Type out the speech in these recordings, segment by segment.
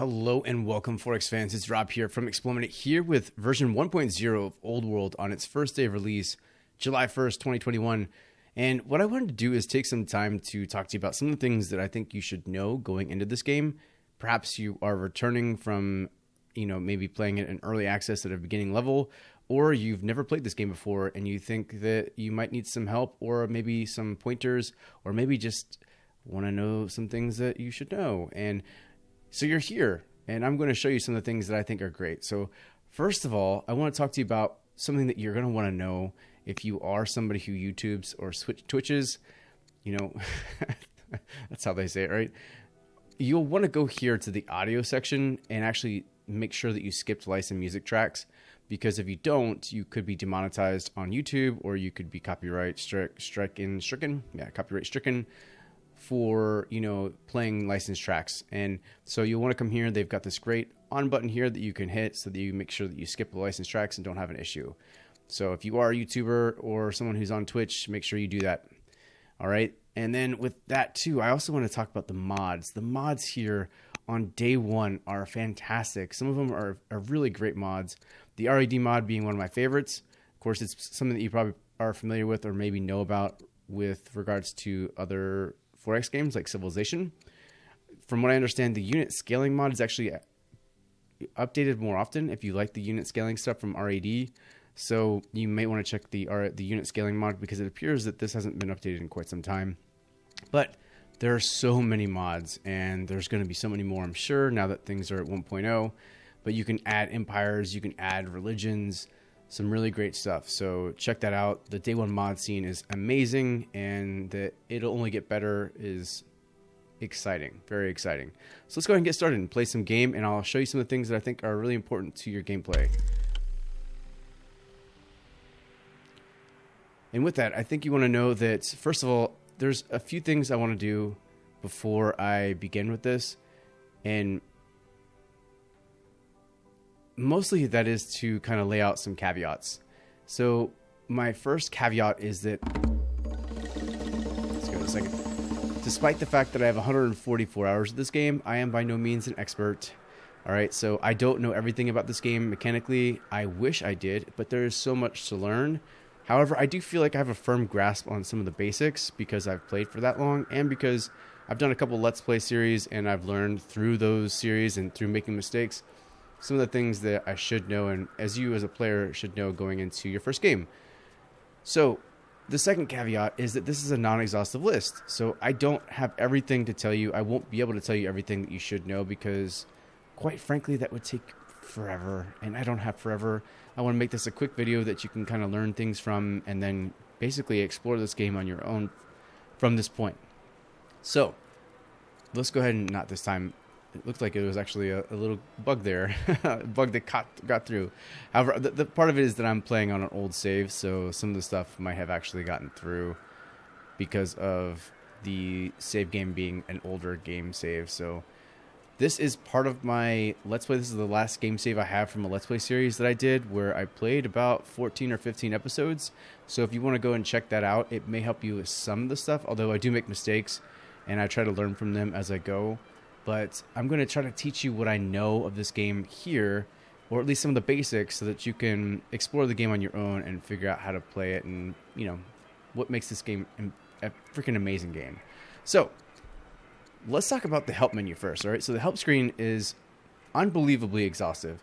Hello and welcome, Forex fans. It's Rob here from Explorminate here with version 1.0 of Old World on its first day of release, July 1st, 2021. And what I wanted to do is take some time to talk to you about some of the things that I think you should know going into this game. Perhaps you are returning from, maybe playing it in early access at a beginning level, or you've never played this game before and you think that you might need some help or maybe some pointers, or maybe just want to know some things that you should know. And so you're here, and I'm going to show you some of the things that I think are great. So first of all, I want to talk to you about something that you're going to want to know if you are somebody who YouTubes or Twitches. That's how they say it, right? You'll want to go here to the audio section and actually make sure that you skipped licensed music tracks, because if you don't, you could be demonetized on YouTube, or you could be copyright stricken for playing licensed tracks. And so you'll want to come here. They've got this great on button here that you can hit so that you make sure that you skip the licensed tracks and don't have an issue. So if you are a YouTuber or someone who's on Twitch, make sure you do that. All right. And then with that too, I also want to talk about the mods. The mods here on day one are fantastic. Some of them are really great mods. The RED mod being one of my favorites. Of course, it's something that you probably are familiar with or maybe know about with regards to other Forex games like Civilization. From what I understand, the unit scaling mod is actually updated more often if you like the unit scaling stuff from RAD. So you may want to check the unit scaling mod, because it appears that this hasn't been updated in quite some time. But there are so many mods, and there's going to be so many more, I'm sure, now that things are at 1.0. But you can add empires, you can add religions, some really great stuff. So check that out. The day one mod scene is amazing, and that it'll only get better is exciting, very exciting. So let's go ahead and get started and play some game, and I'll show you some of the things that I think are really important to your gameplay. And with that, I think you want to know that, first of all, there's a few things I want to do before I begin with this. And mostly that is to kind of lay out some caveats. So my first caveat is that, let's go in a second. Despite the fact that I have 144 hours of this game, I am by no means an expert. All right, so I don't know everything about this game mechanically. I wish I did, but there is so much to learn. However, I do feel like I have a firm grasp on some of the basics because I've played for that long, and because I've done a couple Let's Play series and I've learned through those series and through making mistakes some of the things that I should know, and as you as a player should know going into your first game. So the second caveat is that this is a non-exhaustive list. So I don't have everything to tell you. I won't be able to tell you everything that you should know, because quite frankly, that would take forever, and I don't have forever. I want to make this a quick video that you can kind of learn things from, and then basically explore this game on your own from this point. So let's go ahead and, not this time. It looked like it was actually a little bug there, a bug that got through. However, the part of it is that I'm playing on an old save, so some of the stuff might have actually gotten through because of the save game being an older game save. So this is part of my Let's Play. This is the last game save I have from a Let's Play series that I did, where I played about 14 or 15 episodes. So if you want to go and check that out, it may help you with some of the stuff, although I do make mistakes, and I try to learn from them as I go. But I'm going to try to teach you what I know of this game here, or at least some of the basics, so that you can explore the game on your own and figure out how to play it, and what makes this game a freaking amazing game. So let's talk about the help menu first. All right, so the help screen is unbelievably exhaustive.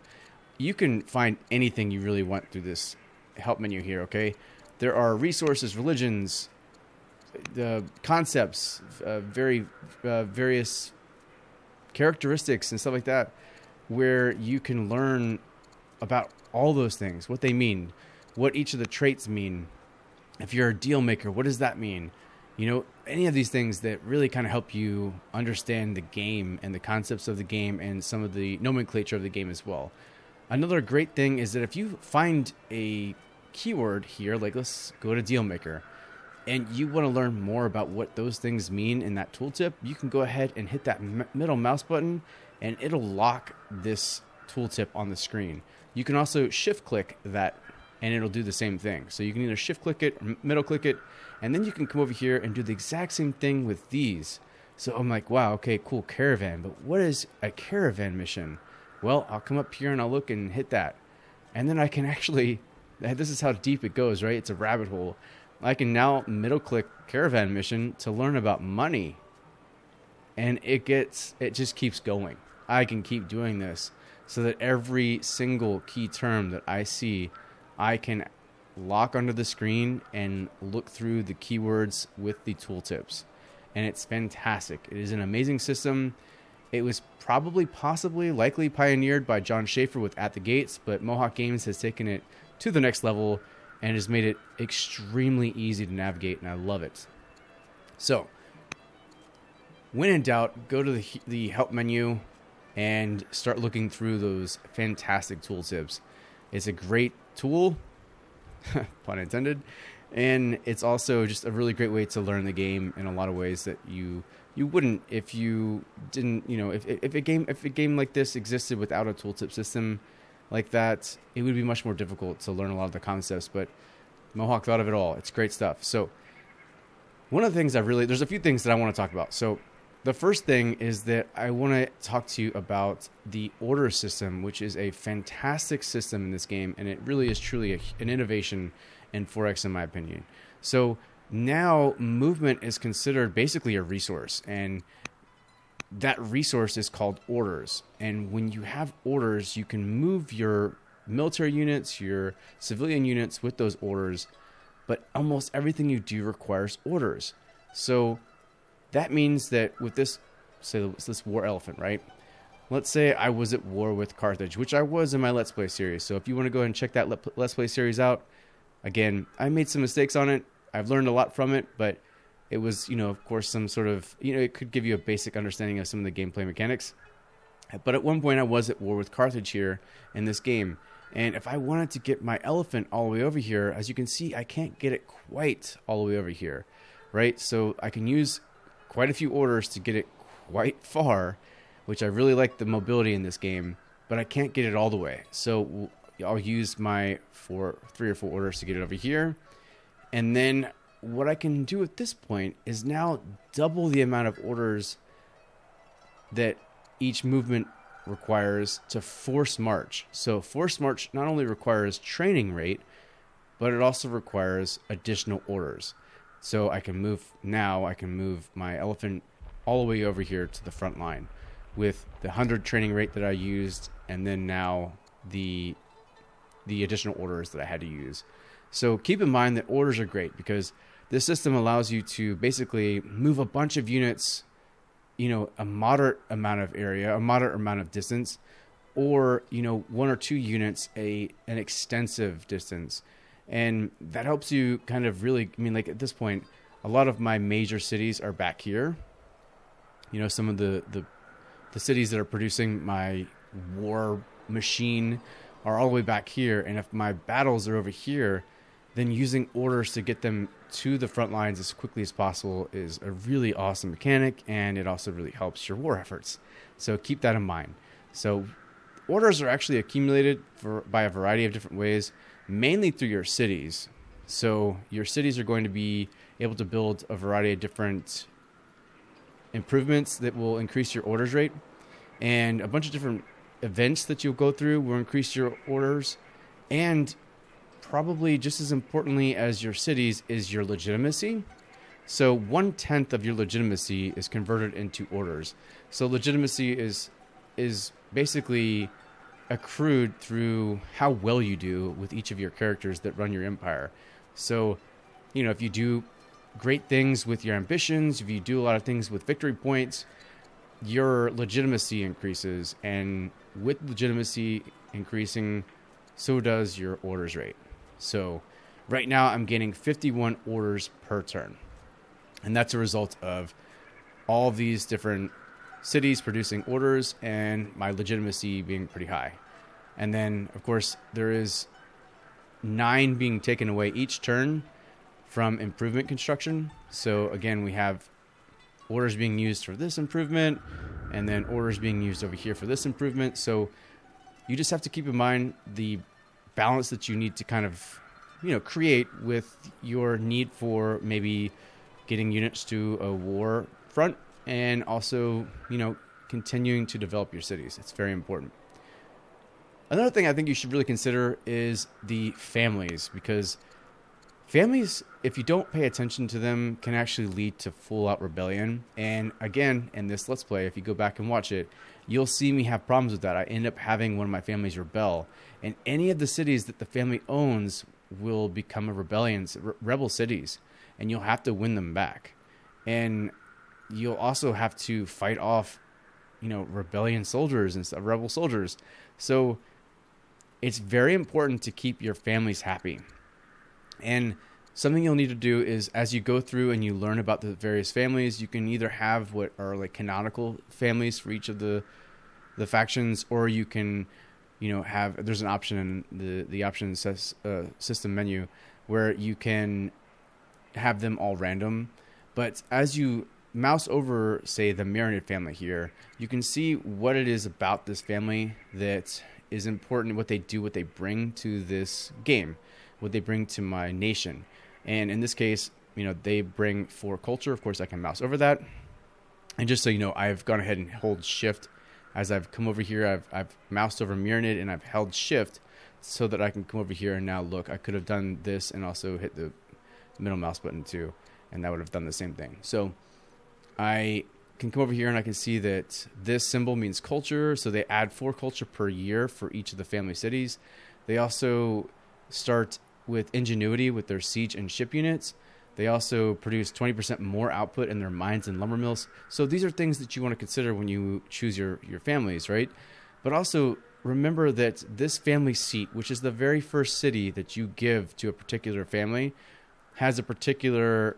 You can find anything you really want through this help menu here. Okay, there are resources, religions, the concepts, various characteristics and stuff like that, where you can learn about all those things, what they mean, what each of the traits mean. If you're a deal maker, what does that mean? Any of these things that really kind of help you understand the game and the concepts of the game and some of the nomenclature of the game as well. Another great thing is that if you find a keyword here, like let's go to deal maker, and you want to learn more about what those things mean in that tooltip, you can go ahead and hit that middle mouse button, and it'll lock this tooltip on the screen. You can also shift click that, and it'll do the same thing. So you can either shift click it or middle click it, and then you can come over here and do the exact same thing with these. So I'm like, wow, okay, cool, caravan. But what is a caravan mission? Well, I'll come up here and I'll look and hit that. And then I can actually, this is how deep it goes, right? It's a rabbit hole. I can now middle click caravan mission to learn about money. And it just keeps going. I can keep doing this so that every single key term that I see, I can lock onto the screen and look through the keywords with the tooltips. And it's fantastic. It is an amazing system. It was likely pioneered by John Schaefer with At the Gates, but Mohawk Games has taken it to the next level and has made it extremely easy to navigate, and I love it. So, when in doubt, go to the help menu and start looking through those fantastic tooltips. It's a great tool, pun intended, and it's also just a really great way to learn the game in a lot of ways that you wouldn't if you didn't, if a game like this existed without a tooltip system like that, it would be much more difficult to learn a lot of the concepts, but Mohawk thought of it all. It's great stuff. So one of the things there's a few things that I want to talk about. So the first thing is that I want to talk to you about the order system, which is a fantastic system in this game, and it really is truly an innovation in 4X in my opinion. So now movement is considered basically a resource, and that resource is called orders. And when you have orders, you can move your military units, your civilian units with those orders, but almost everything you do requires orders. So that means that with this war elephant, right? Let's say I was at war with Carthage, which I was in my Let's Play series. So if you want to go ahead and check that Let's Play series out, again, I made some mistakes on it. I've learned a lot from it, but it was, of course, some sort of, it could give you a basic understanding of some of the gameplay mechanics. But at one point I was at war with Carthage here in this game. And if I wanted to get my elephant all the way over here, as you can see, I can't get it quite all the way over here, right? So I can use quite a few orders to get it quite far, which I really like the mobility in this game, but I can't get it all the way. So I'll use my 3 or 4 orders to get it over here. And then what I can do at this point is now double the amount of orders that each movement requires to force march. So force march not only requires training rate, but it also requires additional orders. So I can move my elephant all the way over here to the front line with the 100 training rate that I used, and then now the additional orders that I had to use. So keep in mind that orders are great because this system allows you to basically move a bunch of units, a moderate amount of area, a moderate amount of distance, or, 1 or 2 units, an extensive distance. And that helps you kind of really, at this point, a lot of my major cities are back here. Some of the cities that are producing my war machine are all the way back here. And if my battles are over here, then using orders to get them to the front lines as quickly as possible is a really awesome mechanic, and it also really helps your war efforts. So keep that in mind. So orders are actually accumulated by a variety of different ways, mainly through your cities. So your cities are going to be able to build a variety of different improvements that will increase your orders rate, and a bunch of different events that you'll go through will increase your orders. And probably just as importantly as your cities is your legitimacy. So 1/10 of your legitimacy is converted into orders. So legitimacy is basically accrued through how well you do with each of your characters that run your empire. So, if you do great things with your ambitions, if you do a lot of things with victory points, your legitimacy increases. And with legitimacy increasing, so does your orders rate. So right now I'm getting 51 orders per turn. And that's a result of all these different cities producing orders and my legitimacy being pretty high. And then, of course, there is 9 being taken away each turn from improvement construction. So again, we have orders being used for this improvement, and then orders being used over here for this improvement. So you just have to keep in mind the balance that you need to kind of, create with your need for maybe getting units to a war front and also, continuing to develop your cities. It's very important. Another thing I think you should really consider is the families, because families, if you don't pay attention to them, can actually lead to full-out rebellion. And again, in this Let's Play, if you go back and watch it, you'll see me have problems with that. I end up having one of my families rebel. And any of the cities that the family owns will become rebel cities. And you'll have to win them back. And you'll also have to fight off, rebellion soldiers and stuff, rebel soldiers. So it's very important to keep your families happy. And something you'll need to do is, as you go through and you learn about the various families, you can either have what are like canonical families for each of the factions, or you can, there's an option in the options system menu where you can have them all random. But as you mouse over, say, the Myriad family here, you can see what it is about this family that is important, what they do, what they bring to this game, what they bring to my nation. And in this case, they bring 4 culture. Of course, I can mouse over that. And just so you know, I've gone ahead and hold shift as I've come over here. I've moused over Myriad and I've held shift so that I can come over here and now look. I could have done this and also hit the middle mouse button too, and that would have done the same thing. So I can come over here and I can see that this symbol means culture. So they add 4 culture per year for each of the family cities. They also start with ingenuity with their siege and ship units. They also produce 20% more output in their mines and lumber mills. So these are things that you want to consider when you choose your families, right? But also remember that this family seat, which is the very first city that you give to a particular family, has a particular,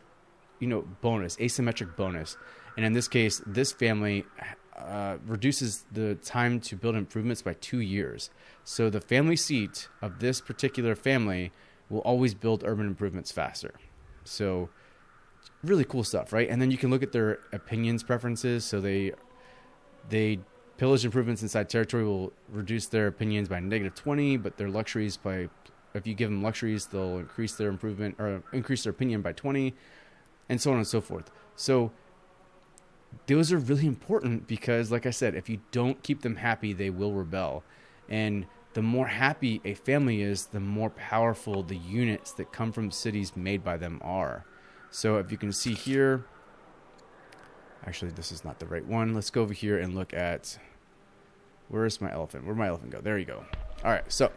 bonus, asymmetric bonus. And in this case, this family reduces the time to build improvements by 2 years. So the family seat of this particular family will always build urban improvements faster. So really cool stuff, right? And then you can look at their opinions preferences. So they pillage improvements inside territory will reduce their opinions by -20, but their luxuries if you give them luxuries, they'll increase their improvement or increase their opinion by 20, and so on and so forth. So those are really important because, like I said, if you don't keep them happy, they will rebel. And the more happy a family is, the more powerful the units that come from cities made by them are. So if you can see here, actually, this is not the right one. Let's go over here and look at, where's my elephant? Where'd my elephant go? There you go. All right, so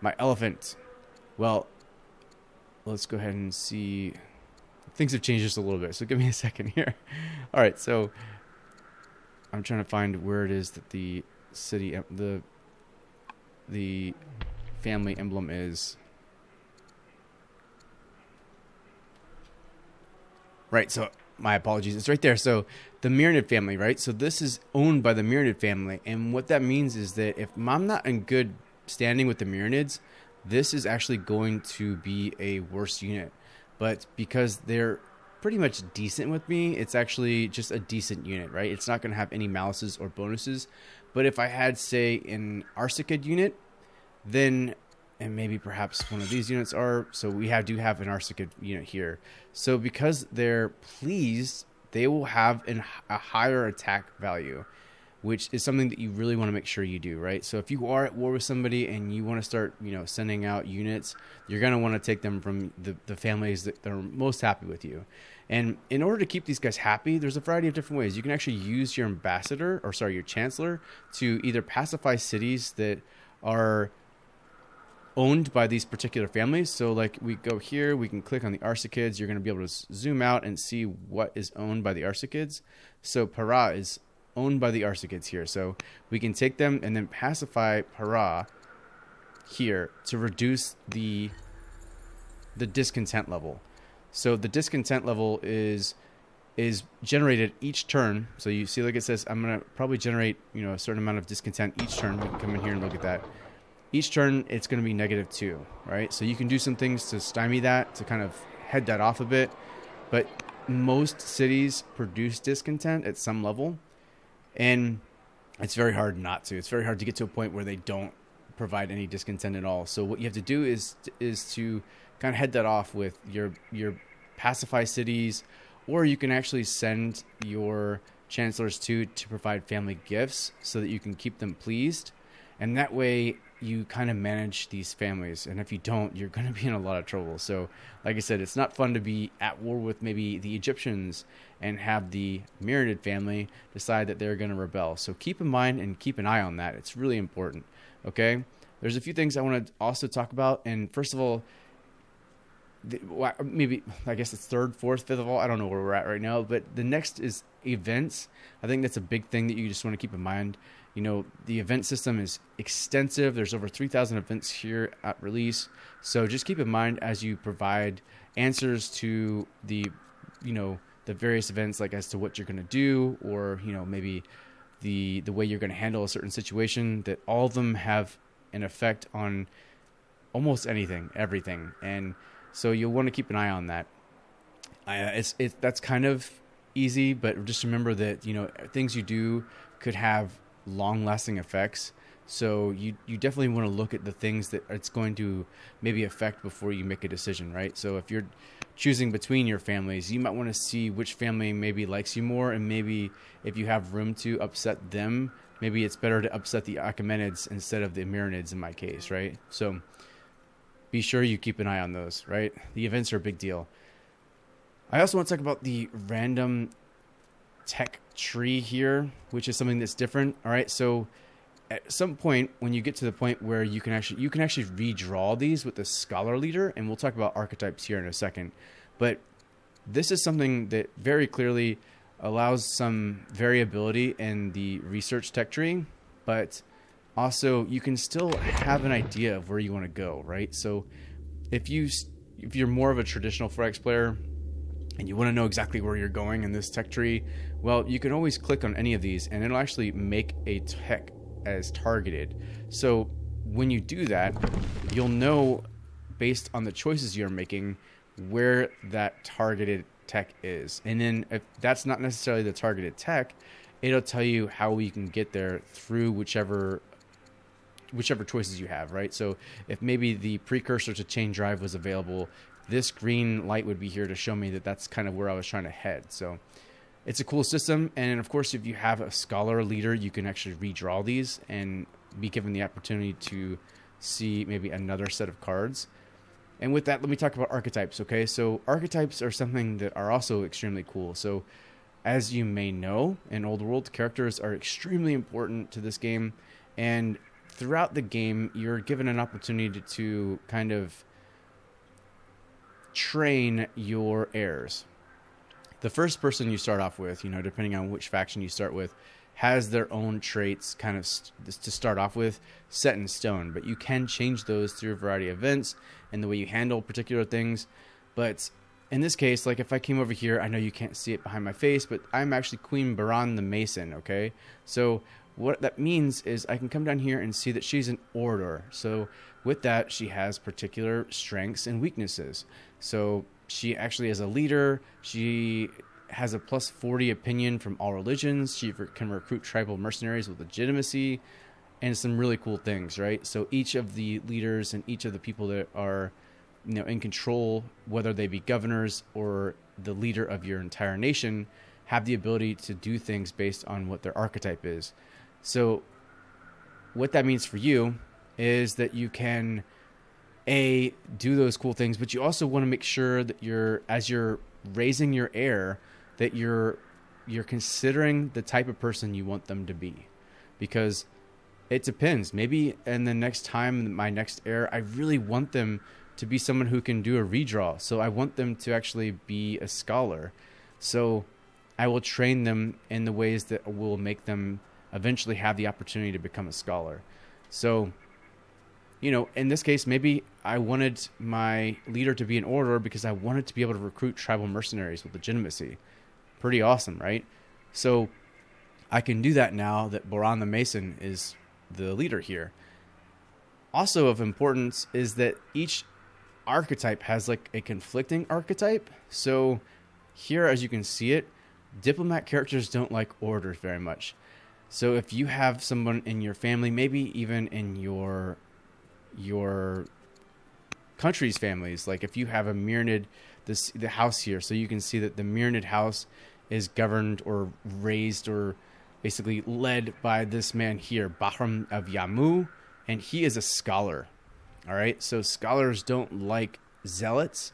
my elephant. Well, let's go ahead and see. Things have changed just a little bit, so give me a second here. All right, so I'm trying to find where it is that the city, the family emblem is. Right, so my apologies. It's right there. So the Myriad family, right? So this is owned by the Myriad family. And what that means is that if I'm not in good standing with the Myriads, this is actually going to be a worse unit. But because they're pretty much decent with me, it's actually just a decent unit, right? It's not going to have any malices or bonuses. But if I had, say, an Arcicid unit, then, and maybe perhaps one of these units are, so we do have an Arcicid unit here. So because they're pleased, they will have a higher attack value, which is something that you really want to make sure you do, right? So if you are at war with somebody and you want to start, sending out units, you're going to want to take them from the families that are most happy with you. And in order to keep these guys happy, there's a variety of different ways. You can actually use your your chancellor to either pacify cities that are owned by these particular families. So like we go here, we can click on the Arcicids. You're going to be able to zoom out and see what is owned by the Arcicids. So Para is owned by the Arcicids here. So we can take them and then pacify Para here to reduce the discontent level. So the discontent level is generated each turn. So you see, like it says, I'm going to probably generate, a certain amount of discontent each turn. We can come in here and look at that. Each turn, it's going to be -2, right? So you can do some things to stymie that, to kind of head that off a bit. But most cities produce discontent at some level. And it's very hard not to. It's very hard to get to a point where they don't provide any discontent at all. So what you have to do is to kind of head that off with your pacify cities, or you can actually send your chancellors to provide family gifts so that you can keep them pleased. And that way you kind of manage these families. And if you don't, you're going to be in a lot of trouble. So like I said, it's not fun to be at war with maybe the Egyptians and have the Myriad family decide that they're going to rebel. So keep in mind and keep an eye on that. It's really important. Okay. There's a few things I want to also talk about. And first of all, maybe, I guess it's third, fourth, fifth of all. I don't know where we're at right now, but the next is events. I think that's a big thing that you just want to keep in mind. You know, the event system is extensive. There's over 3,000 events here at release. So just keep in mind as you provide answers to the various events, like as to what you're going to do, or, maybe the way you're going to handle a certain situation, that all of them have an effect on almost everything. And so you'll want to keep an eye on that. That's kind of easy, but just remember that, things you do could have long-lasting effects. So you definitely want to look at the things that it's going to maybe affect before you make a decision, right? So if you're choosing between your families, you might want to see which family maybe likes you more, and maybe if you have room to upset them, maybe it's better to upset the Achaemenids instead of the Myrmidons in my case, right? So be sure you keep an eye on those, right? The events are a big deal. I also want to talk about the random tech tree here, which is something that's different. All right. So at some point, when you get to the point where you can actually redraw these with the scholar leader, and we'll talk about archetypes here in a second, but this is something that very clearly allows some variability in the research tech tree, but also you can still have an idea of where you want to go, right? So if you're more of a traditional 4X player and you want to know exactly where you're going in this tech tree, well, you can always click on any of these and it'll actually make a tech as targeted. So when you do that, you'll know based on the choices you're making where that targeted tech is. And then if that's not necessarily the targeted tech, it'll tell you how you can get there through whichever choices you have, right? So if maybe the precursor to chain drive was available, this green light would be here to show me that that's kind of where I was trying to head. So it's a cool system. And of course, if you have a scholar leader, you can actually redraw these and be given the opportunity to see maybe another set of cards. And with that, let me talk about archetypes, okay? So archetypes are something that are also extremely cool. So as you may know, in Old World, characters are extremely important to this game. And throughout the game, you're given an opportunity to kind of train your heirs. The first person you start off with, depending on which faction you start with, has their own traits kind of to start off with set in stone, but you can change those through a variety of events and the way you handle particular things. But in this case, like if I came over here, I know you can't see it behind my face, but I'm actually Queen Baran the Mason, okay? So what that means is I can come down here and see that she's an orator. So with that, she has particular strengths and weaknesses. So she actually, as a leader, she has a plus 40 opinion from all religions. She can recruit tribal mercenaries with legitimacy and some really cool things, right? So each of the leaders and each of the people that are, in control, whether they be governors or the leader of your entire nation, have the ability to do things based on what their archetype is. So what that means for you is that you can do those cool things, but you also want to make sure that as you're raising your heir, that you're considering the type of person you want them to be, because it depends. Maybe in the next time, my next heir, I really want them to be someone who can do a redraw. So I want them to actually be a scholar. So I will train them in the ways that will make them eventually have the opportunity to become a scholar. So, in this case, maybe I wanted my leader to be an orator because I wanted to be able to recruit tribal mercenaries with legitimacy. Pretty awesome, right? So I can do that now that Baran the Mason is the leader here. Also of importance is that each archetype has like a conflicting archetype. So here, as you can see it, diplomat characters don't like orators very much. So if you have someone in your family, maybe even in your country's families, like if you have a Myriad the house here. So you can see that the Myriad house is governed or raised or basically led by this man here, Bahram of Yamu, and he is a scholar. All right, so scholars don't like zealots,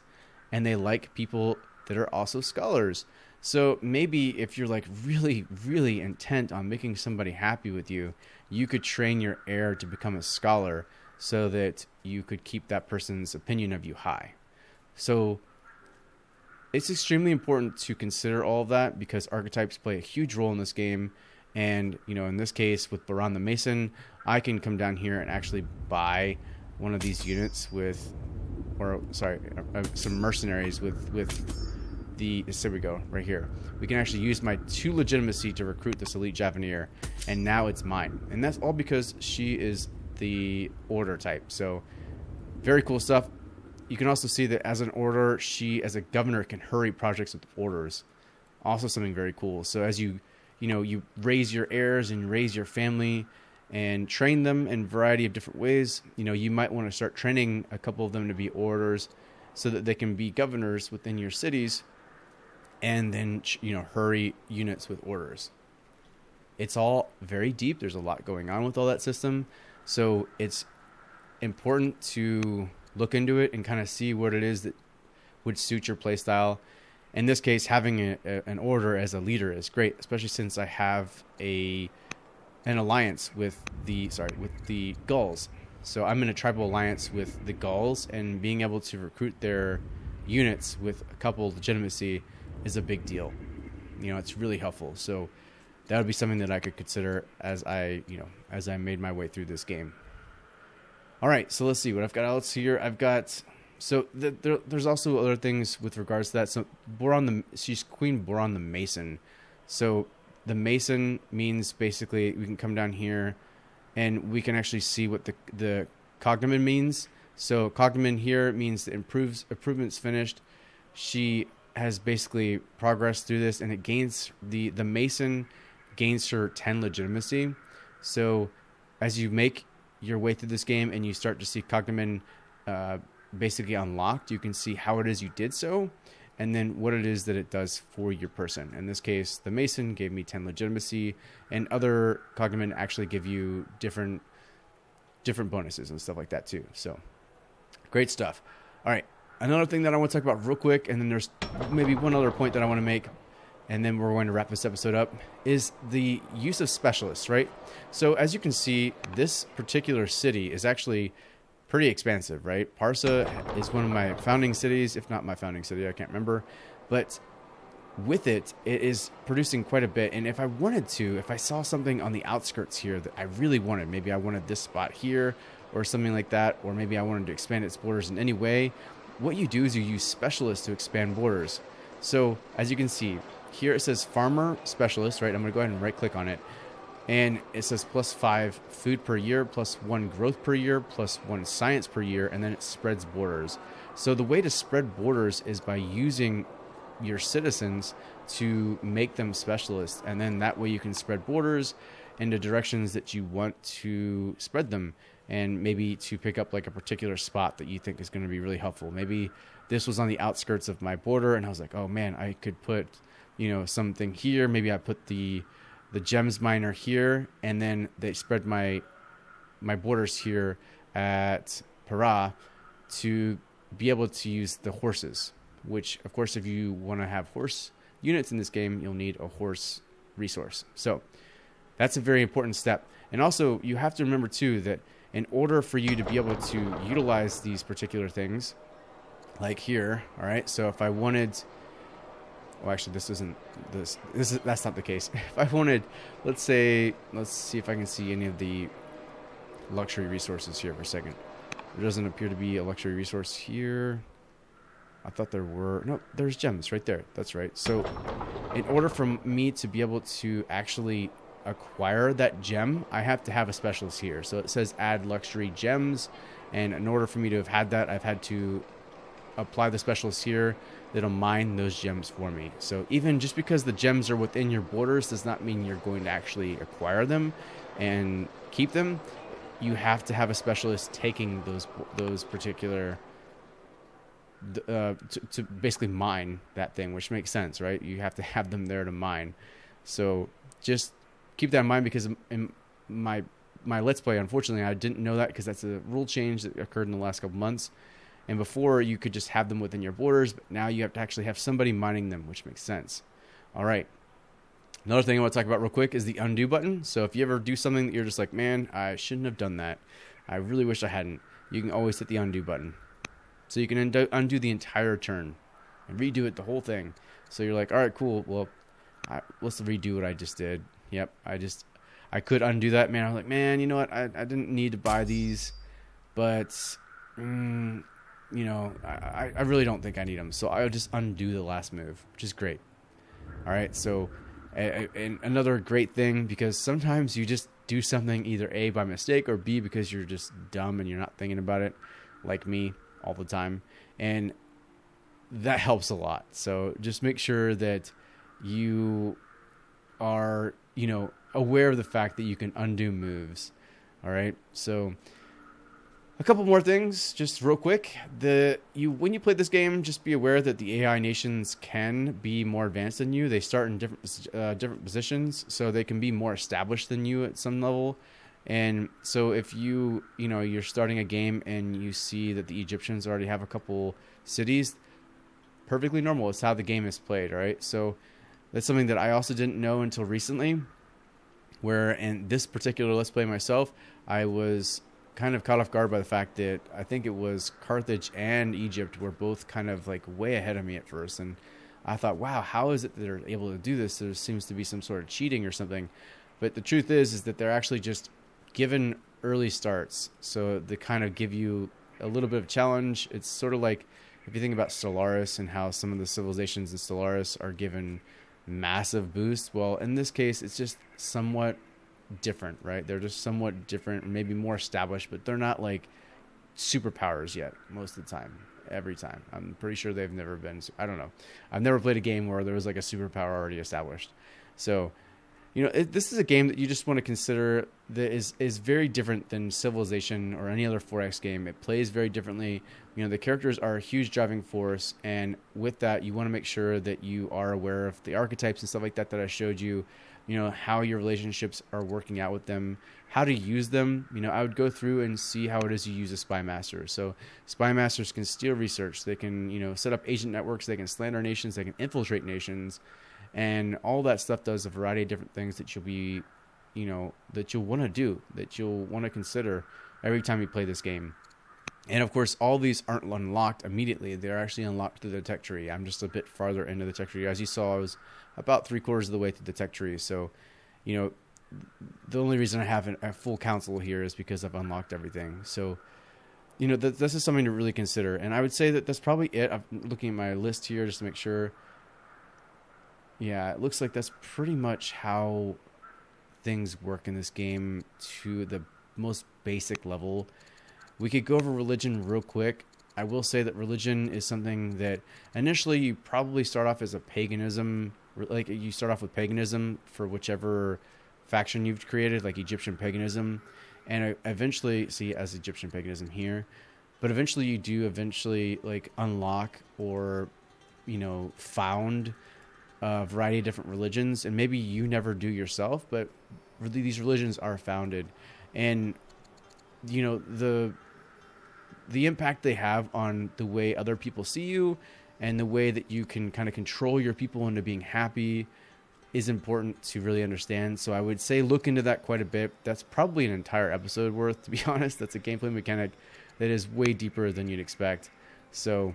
and they like people that are also scholars. So maybe if you're like really, really intent on making somebody happy with you, you could train your heir to become a scholar so that you could keep that person's opinion of you high. So it's extremely important to consider all of that because archetypes play a huge role in this game. And, you know, in this case with Baran the Mason, I can come down here and actually buy one of these units with, some mercenaries with there we go, right here. We can actually use my 2 legitimacy to recruit this elite Javanier, and now it's mine. And that's all because she is the order type. So very cool stuff. You can also see that as an order, she as a governor can hurry projects with orders. Also something very cool. So as you raise your heirs and raise your family and train them in a variety of different ways, you might want to start training a couple of them to be orders so that they can be governors within your cities, and then, hurry units with orders. It's all very deep. There's a lot going on with all that system. So it's important to look into it and kind of see what it is that would suit your playstyle. In this case, having an order as a leader is great, especially since I have an alliance with the Gauls. So I'm in a tribal alliance with the Gauls, and being able to recruit their units with a couple legitimacy is a big deal. It's really helpful. So that would be something that I could consider as I made my way through this game. All right, so let's see what I've got else here. There's also other things with regards to that. So she's Queen Boran the Mason. So the Mason means basically we can come down here and we can actually see what the cognomen means. So cognomen here means that improvement's finished. She has basically progressed through this, and it gains the Mason gains her 10 legitimacy. So as you make your way through this game and you start to see cognomen basically unlocked, you can see how it is you did so, and then what it is that it does for your person. In this case, the Mason gave me 10 legitimacy, and other cognomen actually give you different bonuses and stuff like that too. So great stuff. All right, another thing that I want to talk about real quick, and then there's maybe one other point that I want to make, and then we're going to wrap this episode up, is the use of specialists, right? So as you can see, this particular city is actually pretty expansive, right? Parsa is one of my founding cities, if not my founding city, I can't remember. But with it is producing quite a bit. And if I saw something on the outskirts here that I really wanted, maybe I wanted this spot here or something like that, or maybe I wanted to expand its borders in any way, what you do is you use specialists to expand borders. So as you can see, here it says farmer specialist, right? I'm going to go ahead and right click on it. And it says +5 food per year, +1 growth per year, +1 science per year, and then it spreads borders. So the way to spread borders is by using your citizens to make them specialists, and then that way you can spread borders into directions that you want to spread them, and maybe to pick up like a particular spot that you think is going to be really helpful. Maybe this was on the outskirts of my border, and I was like, oh man, I could put something here. Maybe I put the gems miner here, and then they spread my borders here at Para to be able to use the horses, which of course if you want to have horse units in this game, you'll need a horse resource. So that's a very important step. And also you have to remember too that in order for you to be able to utilize these particular things, like here, all right, so if I wanted, well, actually, that's not the case. If I wanted, let's see if I can see any of the luxury resources here for a second. There doesn't appear to be a luxury resource here. I thought there were. No, there's gems right there. That's right. So in order for me to be able to actually acquire that gem, I have to have a specialist here. So it says add luxury gems. And in order for me to have had that, I've had to apply the specialist here that'll mine those gems for me. So even just because the gems are within your borders does not mean you're going to actually acquire them and keep them. You have to have a specialist taking those particular to basically mine that thing, which makes sense, right? You have to have them there to mine. So just keep that in mind, because in my Let's Play, unfortunately, I didn't know that, because that's a rule change that occurred in the last couple months. And before, you could just have them within your borders, but now you have to actually have somebody mining them, which makes sense. All right. Another thing I want to talk about real quick is the undo button. So if you ever do something that you're just like, man, I shouldn't have done that, I really wish I hadn't, you can always hit the undo button. So you can undo the entire turn and redo it, the whole thing. So you're like, all right, cool. Well, let's redo what I just did. Yep, I could undo that, man. I was like, man, you know what? I didn't need to buy these, but, you know, I really don't think I need them. So I'll just undo the last move, which is great. All right, so and another great thing, because sometimes you just do something either A, by mistake, or B, because you're just dumb and you're not thinking about it, like me all the time. And that helps a lot. So just make sure that you are, you know, aware of the fact that you can undo moves. All right. So a couple more things, just real quick. When you play this game, just be aware that the AI nations can be more advanced than you. They start in different positions, so they can be more established than you at some level. And so if you're starting a game and you see that the Egyptians already have a couple cities, perfectly normal. It's how the game is played, right? So that's something that I also didn't know until recently, where in this particular Let's Play myself, I was kind of caught off guard by the fact that I think it was Carthage and Egypt were both kind of like way ahead of me at first. And I thought, wow, how is it that they're able to do this? There seems to be some sort of cheating or something. But the truth is that they're actually just given early starts. So they kind of give you a little bit of challenge. It's sort of like if you think about Stellaris and how some of the civilizations in Stellaris are given massive boosts. Well, in this case, it's just somewhat different, right? They're just somewhat different, maybe more established, but they're not like superpowers yet most of the time, every time. I'm pretty sure they've never been, I don't know. I've never played a game where there was like a superpower already established. So, you know, this is a game that you just want to consider that is very different than Civilization or any other 4X game. It plays very differently. You know, the characters are a huge driving force, and with that, you want to make sure that you are aware of the archetypes and stuff like that I showed you. You know, how your relationships are working out with them, how to use them. You know, I would go through and see how it is you use a spy master. So spy masters can steal research. They can, you know, set up agent networks. They can slander nations. They can infiltrate nations. And all that stuff does a variety of different things that you'll be, you know, that you'll want to do, that you'll want to consider every time you play this game. And of course, all these aren't unlocked immediately. They're actually unlocked through the tech tree. I'm just a bit farther into the tech tree. As you saw, I was about 3/4 of the way through the tech tree. So, you know, the only reason I have a full council here is because I've unlocked everything. So, you know, this is something to really consider. And I would say that that's probably it. I'm looking at my list here just to make sure. Yeah, it looks like that's pretty much how things work in this game to the most basic level. We could go over religion real quick. I will say that religion is something that initially you probably start off as a paganism. Like you start off with paganism for whichever faction you've created, like Egyptian paganism. And eventually, see, as Egyptian paganism here. But eventually you do like unlock or, you know, found a variety of different religions. And maybe you never do yourself, but really these religions are founded. And, you know, the impact they have on the way other people see you and the way that you can kind of control your people into being happy is important to really understand. So I would say look into that quite a bit. That's probably an entire episode worth, to be honest. That's a gameplay mechanic that is way deeper than you'd expect. So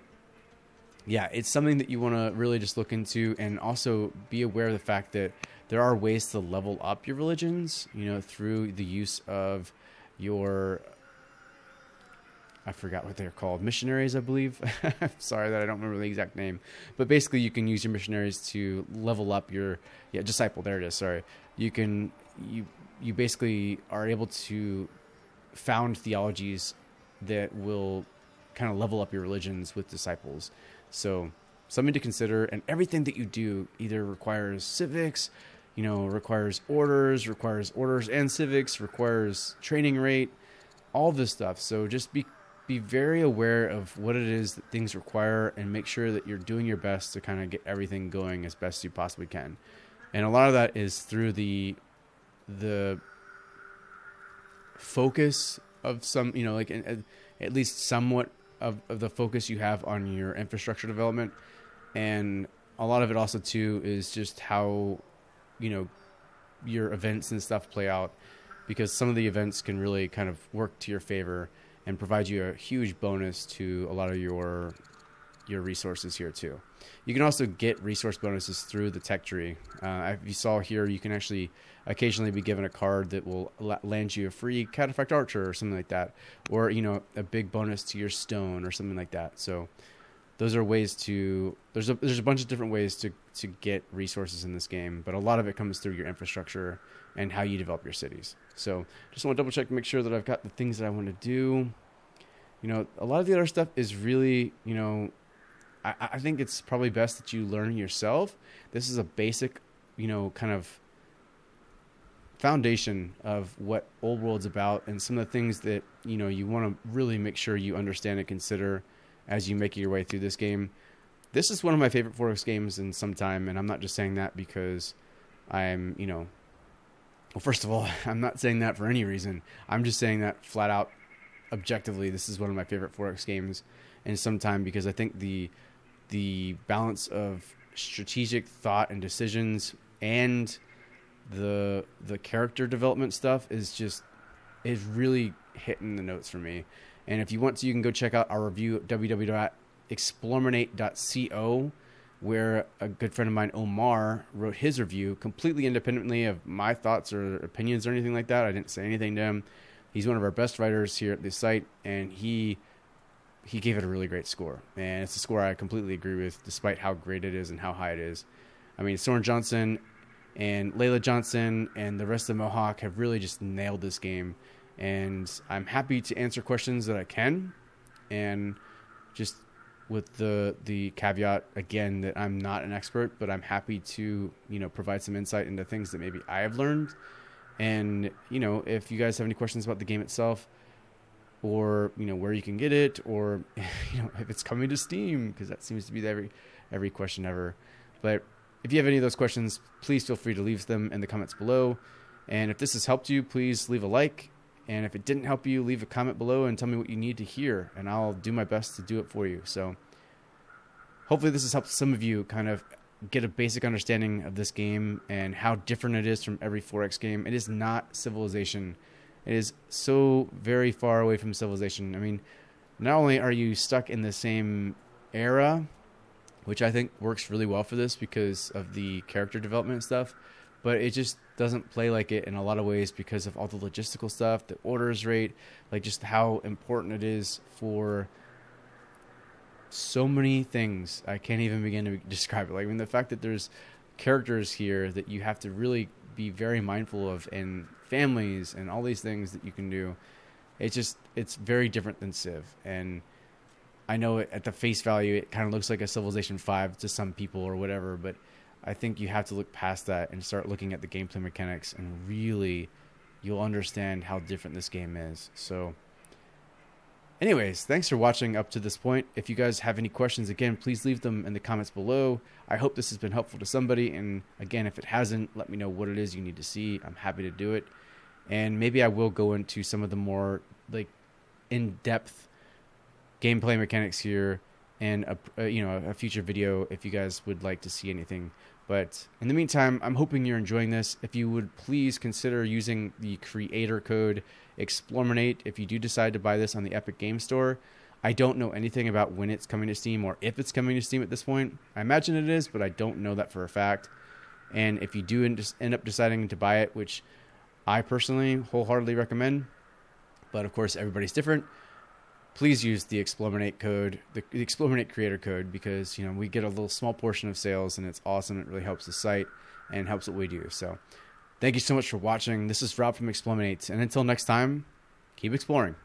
yeah, it's something that you want to really just look into, and also be aware of the fact that there are ways to level up your religions, you know, through the use of your, I forgot what they're called, missionaries, I believe. I'm sorry that I don't remember the exact name. But basically you can use your missionaries to level up your, disciple, there it is, sorry. You basically are able to found theologies that will kind of level up your religions with disciples. So something to consider, and everything that you do either requires civics, you know, requires orders and civics, requires training rate, all this stuff. So just be be very aware of what it is that things require and make sure that you're doing your best to kind of get everything going as best you possibly can. And a lot of that is through the focus of some, like at least somewhat of the focus you have on your infrastructure development. And a lot of it also too is just how, your events and stuff play out, because some of the events can really kind of work to your favor and provide you a huge bonus to a lot of your resources here too. You can also get resource bonuses through the tech tree. If you saw here, you can actually occasionally be given a card that will land you a free Cataphract Archer or something like that, or a big bonus to your stone or something like that. So those are ways to there's a bunch of different ways to get resources in this game, but a lot of it comes through your infrastructure and how you develop your cities. So just want to double check to make sure that I've got the things that I want to do. A lot of the other stuff is really, I think it's probably best that you learn yourself. This is a basic, kind of foundation of what Old World's about, and some of the things that, you want to really make sure you understand and consider as you make your way through this game. This is one of my favorite 4X games in some time, and I'm not just saying that because I'm, well, first of all, I'm not saying that for any reason. I'm just saying that flat out, objectively, this is one of my favorite 4X games in some time, because I think the balance of strategic thought and decisions and the character development stuff is really hitting the notes for me. And if you want to, you can go check out our review at www.explorminate.co, where a good friend of mine, Omar, wrote his review completely independently of my thoughts or opinions or anything like that. I didn't say anything to him. He's one of our best writers here at this site, and he gave it a really great score. And it's a score I completely agree with, despite how great it is and how high it is. I mean, Soren Johnson and Layla Johnson and the rest of Mohawk have really just nailed this game. And I'm happy to answer questions that I can. And just with the caveat, again, that I'm not an expert, but I'm happy to, provide some insight into things that maybe I have learned. And, if you guys have any questions about the game itself, or, where you can get it, or, if it's coming to Steam, because that seems to be every question ever. But if you have any of those questions, please feel free to leave them in the comments below. And if this has helped you, please leave a like. And if it didn't help you, leave a comment below and tell me what you need to hear, and I'll do my best to do it for you. So hopefully this has helped some of you kind of get a basic understanding of this game and how different it is from every 4X game. It is not Civilization. It is so very far away from Civilization. I mean, not only are you stuck in the same era, which I think works really well for this because of the character development and stuff, but it just doesn't play like it in a lot of ways because of all the logistical stuff, the orders rate, like just how important it is for so many things. I can't even begin to describe it. Like, I mean, the fact that there's characters here that you have to really be very mindful of, and families and all these things that you can do. It's very different than Civ. And I know at the face value, it kind of looks like a Civilization 5 to some people or whatever, but I think you have to look past that and start looking at the gameplay mechanics, and really you'll understand how different this game is. So anyways, thanks for watching up to this point. If you guys have any questions, again, please leave them in the comments below. I hope this has been helpful to somebody. And again, if it hasn't, let me know what it is you need to see. I'm happy to do it. And maybe I will go into some of the more in-depth gameplay mechanics here in a future video if you guys would like to see anything. But in the meantime, I'm hoping you're enjoying this. If you would please consider using the creator code Explorminate if you do decide to buy this on the Epic Game Store. I don't know anything about when it's coming to Steam or if it's coming to Steam at this point. I imagine it is, but I don't know that for a fact. And if you do end up deciding to buy it, which I personally wholeheartedly recommend, but of course everybody's different, please use the Explorminate code, the Explorminate creator code, because we get a little small portion of sales, and it's awesome. It really helps the site and helps what we do. So thank you so much for watching. This is Rob from Explorminate, and until next time, keep exploring.